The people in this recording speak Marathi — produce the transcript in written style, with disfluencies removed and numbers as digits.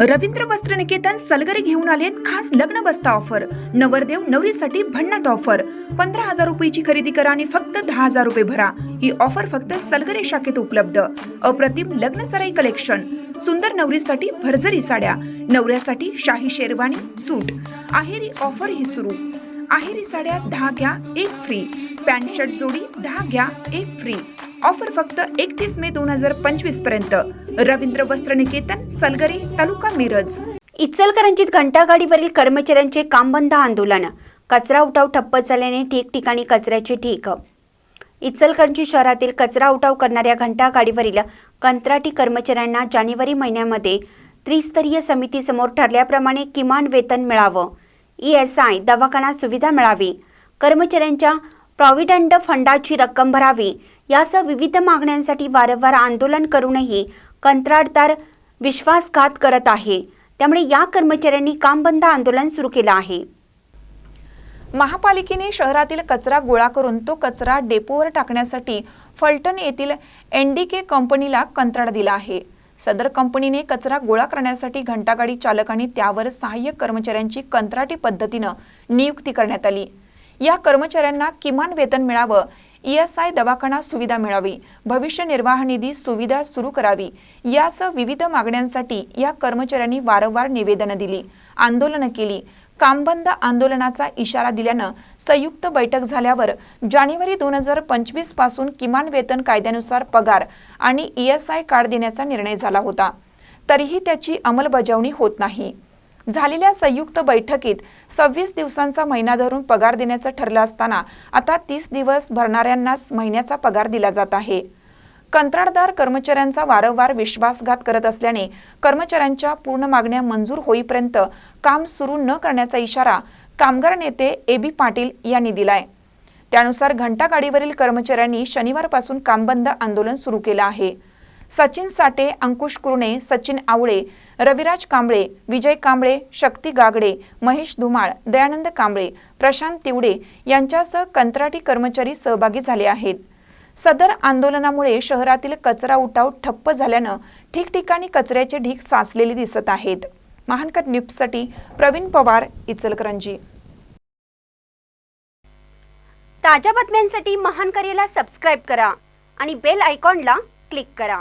रवींद्र वस्त्र निकेतन सलगरे घेऊन आलेत खास लग्न बस्ता ऑफर। नवरदेव नवरीसाठी भन्नाट ऑफर। 15,000 रुपयाची खरेदी करा आणि फक्त 10,000 रुपये भरा। ही ऑफर फक्त सलगरे शाखेत उपलब्ध। अप्रतिम लग्न सराई कलेक्शन, सुंदर नवरीसाठी भरजरी साड्या, नवऱ्यासाठी शाही शेरवानी सूट। आहेरी ऑफर ही सुरू। आहेरी साड्या 10 घ्या 1 फ्री। पॅन्ट शर्ट जोडी 10 घ्या 1 फ्री। ऑफर फक्त 31 मे 2025 पर्यंत। रवींद्र वस्त्र निकेतन सलगरे, तालुका मिरज। इचलकरंजीत घंटागाडीवरील कर्मचाऱ्यांचे कामबंद आंदोलन। कचरा उठाव ठप्प झाल्याने ठिकठिकाणी कचऱ्याचे ढीग। इचलकरंजी शहरातील कचरा उठाव करणाऱ्या घंटागाडीवरील कंत्राटी कर्मचाऱ्यांना जानेवारी महिन्यामध्ये त्रिस्तरीय समितीसमोर ठरल्याप्रमाणे किमान वेतन मिळावं, ESI दवाखाना सुविधा मिळावी, कर्मचाऱ्यांच्या प्रॉव्हिडंट फंडाची रक्कम भरावी यासह विविध मागण्यांसाठी वारंवार आंदोलन करूनही कंत्राटदार विश्वासघात करत आहे। त्यामुळे या कर्मचाऱ्यांनी कामबंद आंदोलन सुरू केलं आहे। महापालिकेने शहरातील कचरा गोळा करून तो कचरा डेपोवर टाकण्यासाठी फलटण येथील NDK कंपनीला कंत्राट दिला आहे। सदर कंपनीने कचरा गोळा करण्यासाठी घंटागाडी चालक आणि त्यावर सहाय्यक कर्मचाऱ्यांची कंत्राटी पद्धतीने नियुक्ती करण्यात आली। या कर्मचाऱ्यांना किमान वेतन मिळावं, ESI दवाखाना सुविधा मिळावी, भविष्य निर्वाह निधी सुविधा सुरू करावी यासह विविध मागण्यांसाठी या कर्मचाऱ्यांनी वारंवार निवेदन दिली, आंदोलन केली। कामबंद आंदोलनाचा इशारा दिल्यानं संयुक्त बैठक झाल्यावर जानेवारी 2025 पासून किमान वेतन कायद्यानुसार पगार आणि ESI कार्ड देण्याचा निर्णय झाला होता। तरीही त्याची अंमलबजावणी होत नाही। झालेल्या संयुक्त बैठकीत 26 दिवसांचा महिना धरून पगार देण्याचं ठरलं असताना आता 30 दिवस भरणाऱ्यांनाच महिन्याचा पगार दिला जात आहे। कंत्राटदार कर्मचाऱ्यांचा वारंवार विश्वासघात करत असल्याने कर्मचाऱ्यांच्या पूर्ण मागण्या मंजूर होईपर्यंत काम सुरू न करण्याचा इशारा कामगार नेते AB पाटील यांनी दिलाय। त्यानुसार घंटागाडीवरील कर्मचाऱ्यांनी शनिवारपासून कामबंद आंदोलन सुरू केलं आहे। सचिन साटे, अंकुश कुरणे, सचिन आवळे, रविराज कांबळे, विजय कांबळे, शक्ती गागडे, महेश धुमाळ, दयानंद कांबळे, प्रशांत तिवडे यांच्यासह कंत्राटी कर्मचारी सहभागी झाले आहेत। सदर आंदोलनामुळे शहरातील कचरा उठाव ठप्प झाल्यानं ठिकठिकाणी कचऱ्याचे ढीग साचलेले दिसत आहेत। महानकर न्यूजसाठी प्रवीण पवार, इचलकरंजी। ताज्या बातम्यांसाठी महानकरेला सबस्क्राइब करा आणि बेल आयकॉनला क्लिक करा।